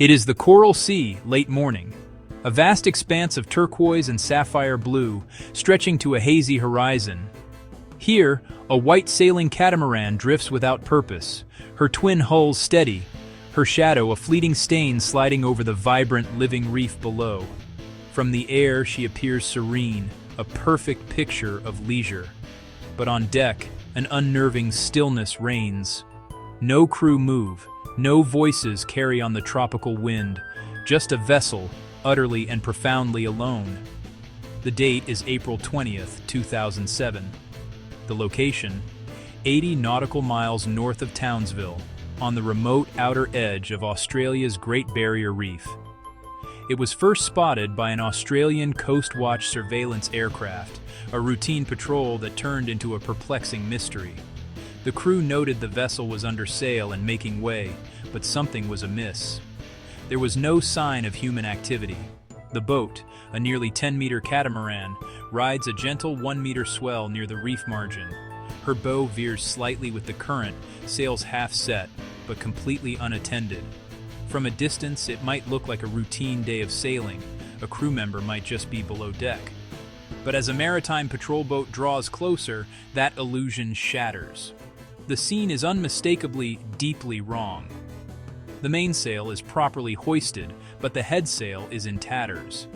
It is the Coral Sea, late morning. A vast expanse of turquoise and sapphire blue, stretching to a hazy horizon. Here, a white sailing catamaran drifts without purpose, her twin hulls steady, her shadow a fleeting stain sliding over the vibrant, living reef below. From the air, she appears serene, a perfect picture of leisure. But on deck, an unnerving stillness reigns. No crew move, no voices carry on the tropical wind, just a vessel, utterly and profoundly alone. The date is April 20th, 2007. The location, 80 nautical miles north of Townsville, on the remote outer edge of Australia's Great Barrier Reef. It was first spotted by an Australian Coast Watch surveillance aircraft, a routine patrol that turned into a perplexing mystery. The crew noted the vessel was under sail and making way, but something was amiss. There was no sign of human activity. The boat, a nearly 10-meter catamaran, rides a gentle 1-meter swell near the reef margin. Her bow veers slightly with the current, sails half set, but completely unattended. From a distance, it might look like a routine day of sailing. A crew member might just be below deck. But as a maritime patrol boat draws closer, that illusion shatters. The scene is unmistakably deeply wrong. The mainsail is properly hoisted, but the headsail is in tatters.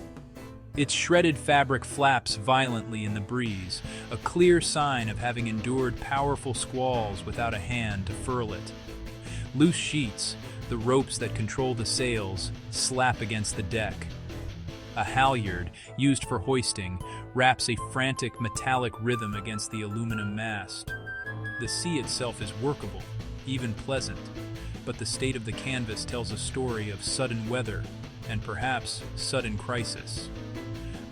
Its shredded fabric flaps violently in the breeze, a clear sign of having endured powerful squalls without a hand to furl it. Loose sheets, the ropes that control the sails, slap against the deck. A halyard, used for hoisting, raps a frantic metallic rhythm against the aluminum mast. The sea itself is workable, even pleasant, but the state of the canvas tells a story of sudden weather and perhaps sudden crisis.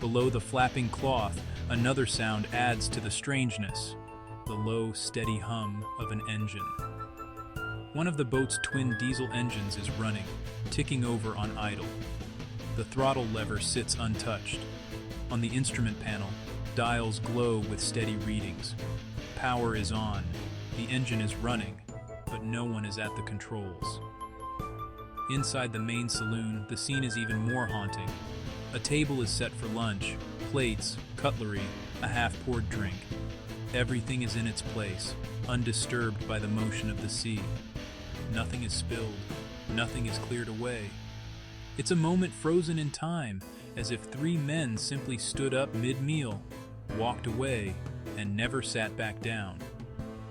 Below the flapping cloth, another sound adds to the strangeness, the low, steady hum of an engine. One of the boat's twin diesel engines is running, ticking over on idle. The throttle lever sits untouched. On the instrument panel, dials glow with steady readings. Power is on, the engine is running, but no one is at the controls. Inside the main saloon, the scene is even more haunting. A table is set for lunch, plates, cutlery, a half-poured drink. Everything is in its place, undisturbed by the motion of the sea. Nothing is spilled, nothing is cleared away. It's a moment frozen in time, as if three men simply stood up mid-meal, walked away, and never sat back down.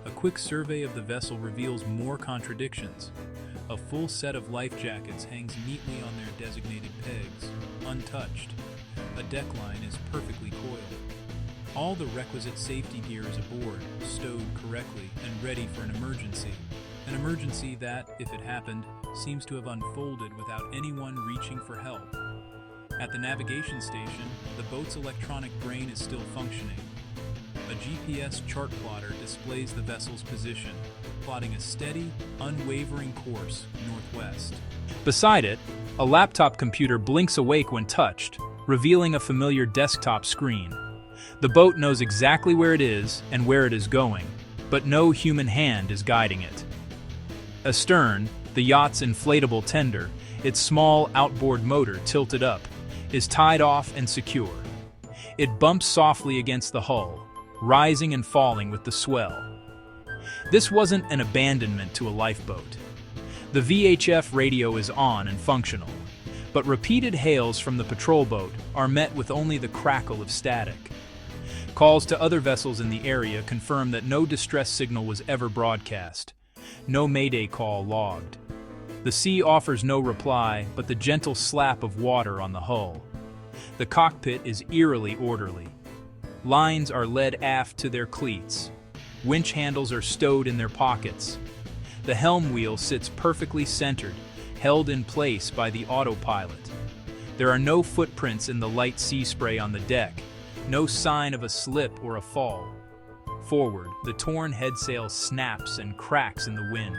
A quick survey of the vessel reveals more contradictions. A full set of life jackets hangs neatly on their designated pegs, untouched. A deck line is perfectly coiled. All the requisite safety gear is aboard, stowed correctly and ready for an emergency. An emergency that, if it happened, seems to have unfolded without anyone reaching for help. At the navigation station, the boat's electronic brain is still functioning. A GPS chart plotter displays the vessel's position, plotting a steady, unwavering course northwest. Beside it, a laptop computer blinks awake when touched, revealing a familiar desktop screen. The boat knows exactly where it is and where it is going, but no human hand is guiding it. Astern, the yacht's inflatable tender, its small outboard motor tilted up, is tied off and secure. It bumps softly against the hull, rising and falling with the swell. This wasn't an abandonment to a lifeboat. The VHF radio is on and functional, but repeated hails from the patrol boat are met with only the crackle of static. Calls to other vessels in the area confirm that no distress signal was ever broadcast. No mayday call logged. The sea offers no reply but the gentle slap of water on the hull. The cockpit is eerily orderly. Lines are led aft to their cleats. Winch handles are stowed in their pockets. The helm wheel sits perfectly centered, held in place by the autopilot. There are no footprints in the light sea spray on the deck, no sign of a slip or a fall. Forward, the torn headsail snaps and cracks in the wind.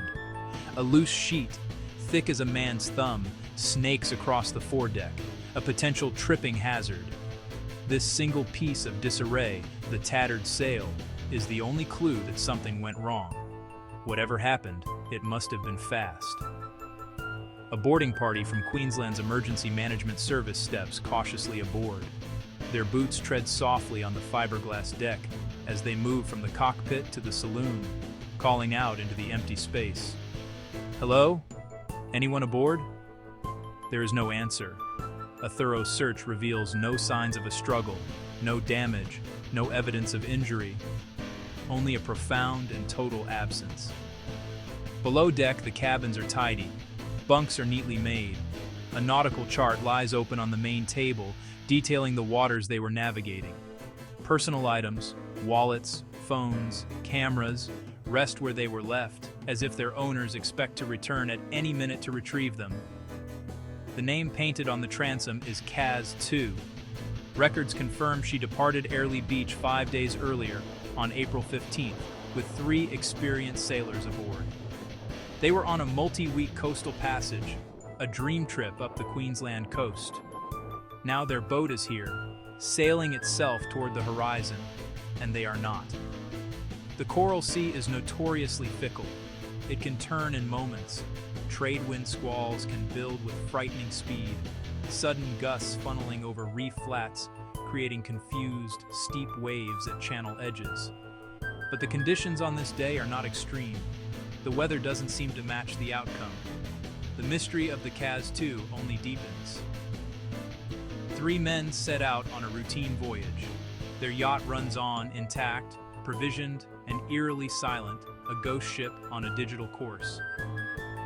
A loose sheet, thick as a man's thumb, snakes across the foredeck, a potential tripping hazard. This single piece of disarray, the tattered sail, is the only clue that something went wrong. Whatever happened, it must have been fast. A boarding party from Queensland's Emergency Management Service steps cautiously aboard. Their boots tread softly on the fiberglass deck as they move from the cockpit to the saloon, calling out into the empty space. "Hello? Anyone aboard?" There is no answer. A thorough search reveals no signs of a struggle, no damage, no evidence of injury, only a profound and total absence. Below deck, the cabins are tidy. Bunks are neatly made. A nautical chart lies open on the main table, detailing the waters they were navigating. Personal items, wallets, phones, cameras, rest where they were left, as if their owners expect to return at any minute to retrieve them. The name painted on the transom is Kaz 2. Records confirm she departed Airlie Beach 5 days earlier, on April 15th, with 3 experienced sailors aboard. They were on a multi-week coastal passage, a dream trip up the Queensland coast. Now their boat is here, sailing itself toward the horizon, and they are not. The Coral Sea is notoriously fickle. It can turn in moments. Trade wind squalls can build with frightening speed, sudden gusts funneling over reef flats, creating confused, steep waves at channel edges. But the conditions on this day are not extreme. The weather doesn't seem to match the outcome. The mystery of the Kaz 2 only deepens. 3 men set out on a routine voyage. Their yacht runs on intact, provisioned, and eerily silent, a ghost ship on a digital course.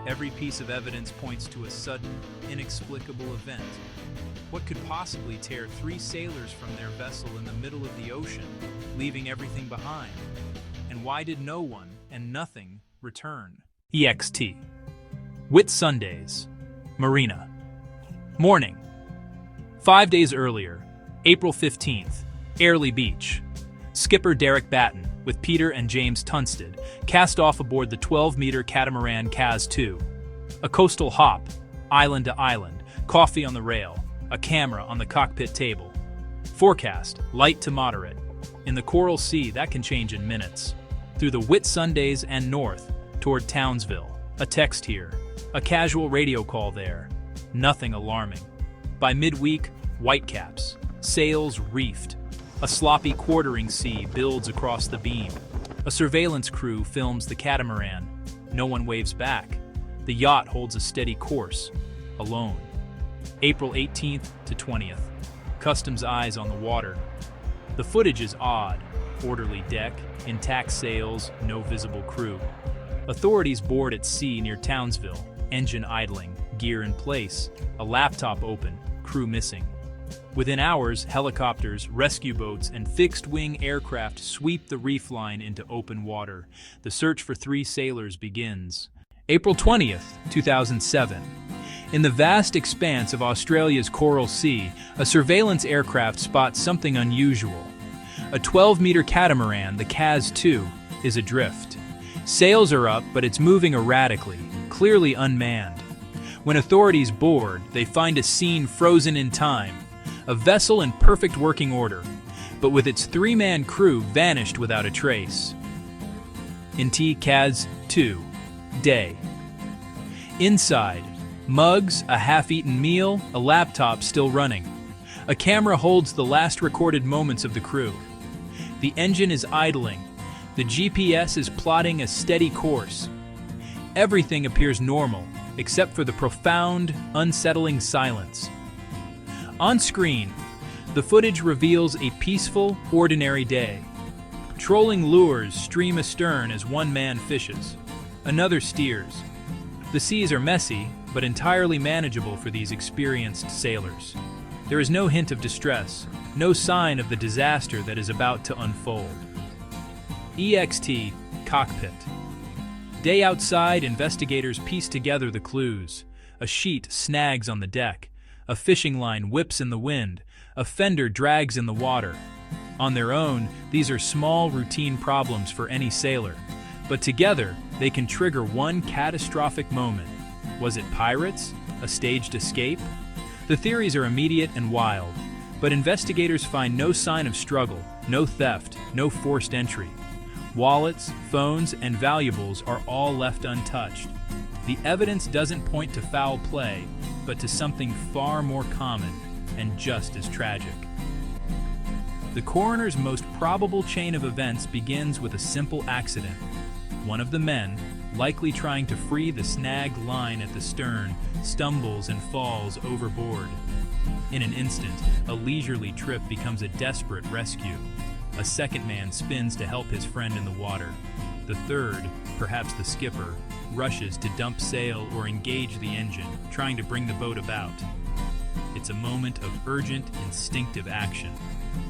Every piece of evidence points to a sudden, inexplicable event. What could possibly tear 3 sailors from their vessel in the middle of the ocean, leaving everything behind? And why did no one and nothing return? EXT. Whitsundays. Marina. Morning. 5 days earlier, April 15th, Airlie Beach. Skipper Derek Batten, with Peter and James Tunstead, cast off aboard the 12-meter catamaran Kaz 2. A coastal hop, island to island, coffee on the rail, a camera on the cockpit table. Forecast, light to moderate. In the Coral Sea, that can change in minutes. Through the Whitsundays and north, toward Townsville. A text here, a casual radio call there. Nothing alarming. By midweek, whitecaps, sails reefed. A sloppy quartering sea builds across the beam. A surveillance crew films the catamaran. No one waves back. The yacht holds a steady course, alone. April 18th to 20th. Customs eyes on the water. The footage is odd. Orderly deck, intact sails, no visible crew. Authorities board at sea near Townsville. Engine idling, gear in place, a laptop open, crew missing. Within hours, helicopters, rescue boats, and fixed-wing aircraft sweep the reef line into open water. The search for 3 sailors begins. April 20th, 2007. In the vast expanse of Australia's Coral Sea, a surveillance aircraft spots something unusual. A 12-meter catamaran, the Kaz 2, is adrift. Sails are up, but it's moving erratically, clearly unmanned. When authorities board, they find a scene frozen in time. A vessel in perfect working order, but with its 3-man crew vanished without a trace. In Kaz 2, day. Inside, mugs, a half-eaten meal, a laptop still running. A camera holds the last recorded moments of the crew. The engine is idling. The GPS is plotting a steady course. Everything appears normal, except for the profound, unsettling silence. On screen, the footage reveals a peaceful, ordinary day. Trolling lures stream astern as one man fishes. Another steers. The seas are messy, but entirely manageable for these experienced sailors. There is no hint of distress, no sign of the disaster that is about to unfold. EXT cockpit. Day outside, investigators piece together the clues. A sheet snags on the deck. A fishing line whips in the wind. A fender drags in the water. On their own, these are small, routine problems for any sailor. But together, they can trigger one catastrophic moment. Was it pirates? A staged escape? The theories are immediate and wild, but investigators find no sign of struggle, no theft, no forced entry. Wallets, phones, and valuables are all left untouched. The evidence doesn't point to foul play, but to something far more common and just as tragic. The coroner's most probable chain of events begins with a simple accident. One of the men, likely trying to free the snagged line at the stern, stumbles and falls overboard. In an instant, a leisurely trip becomes a desperate rescue. A second man spins to help his friend in the water. The third, perhaps the skipper, rushes to dump sail or engage the engine, trying to bring the boat about. It's a moment of urgent, instinctive action,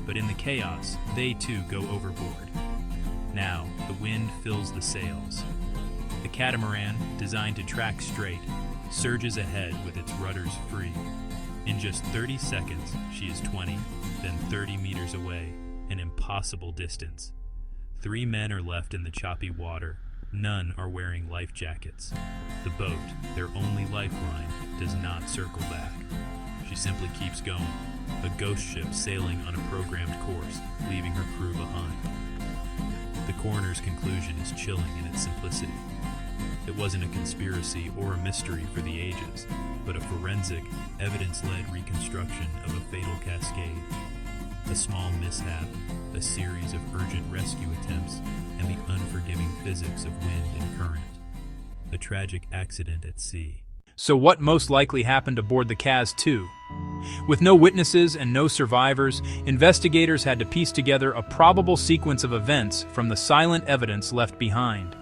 but in the chaos, they too go overboard. Now, the wind fills the sails. The catamaran, designed to track straight, surges ahead with its rudders free. In just 30 seconds, she is 20, then 30 meters away, an impossible distance. 3 men are left in the choppy water. None are wearing life jackets. The boat, their only lifeline, does not circle back. She simply keeps going, a ghost ship sailing on a programmed course, leaving her crew behind. The coroner's conclusion is chilling in its simplicity. It wasn't a conspiracy or a mystery for the ages, but a forensic, evidence-led reconstruction of a fatal cascade. A small mishap, a series of urgent rescue attempts, and the unforgiving physics of wind and current. A tragic accident at sea. So what most likely happened aboard the Kaz 2? With no witnesses and no survivors, investigators had to piece together a probable sequence of events from the silent evidence left behind.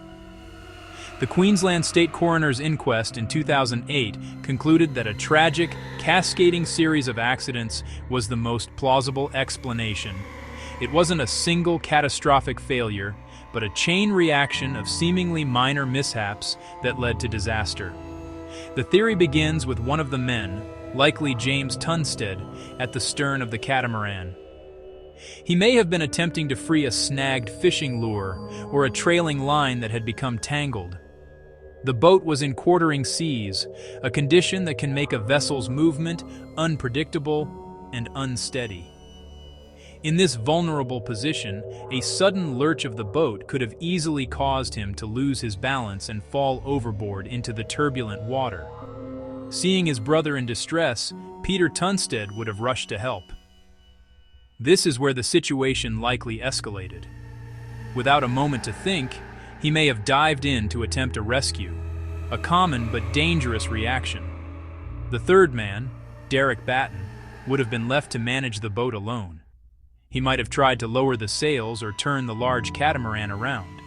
The Queensland State Coroner's inquest in 2008 concluded that a tragic, cascading series of accidents was the most plausible explanation. It wasn't a single catastrophic failure, but a chain reaction of seemingly minor mishaps that led to disaster. The theory begins with one of the men, likely James Tunstead, at the stern of the catamaran. He may have been attempting to free a snagged fishing lure or a trailing line that had become tangled. The boat was in quartering seas, a condition that can make a vessel's movement unpredictable and unsteady. In this vulnerable position, a sudden lurch of the boat could have easily caused him to lose his balance and fall overboard into the turbulent water. Seeing his brother in distress, Peter Tunstead would have rushed to help. This is where the situation likely escalated. Without a moment to think, he may have dived in to attempt a rescue, a common but dangerous reaction. The third man, Derek Batten, would have been left to manage the boat alone. He might have tried to lower the sails or turn the large catamaran around.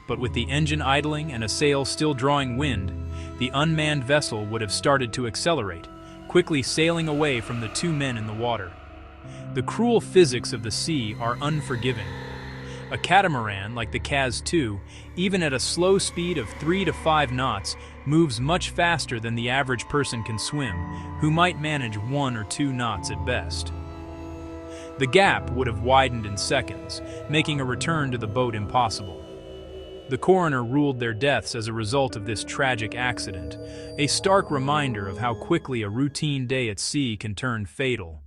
But with the engine idling and a sail still drawing wind, the unmanned vessel would have started to accelerate, quickly sailing away from the 2 men in the water. The cruel physics of the sea are unforgiving. A catamaran, like the Kaz 2, even at a slow speed of 3 to 5 knots, moves much faster than the average person can swim, who might manage 1 or 2 knots at best. The gap would have widened in seconds, making a return to the boat impossible. The coroner ruled their deaths as a result of this tragic accident, a stark reminder of how quickly a routine day at sea can turn fatal.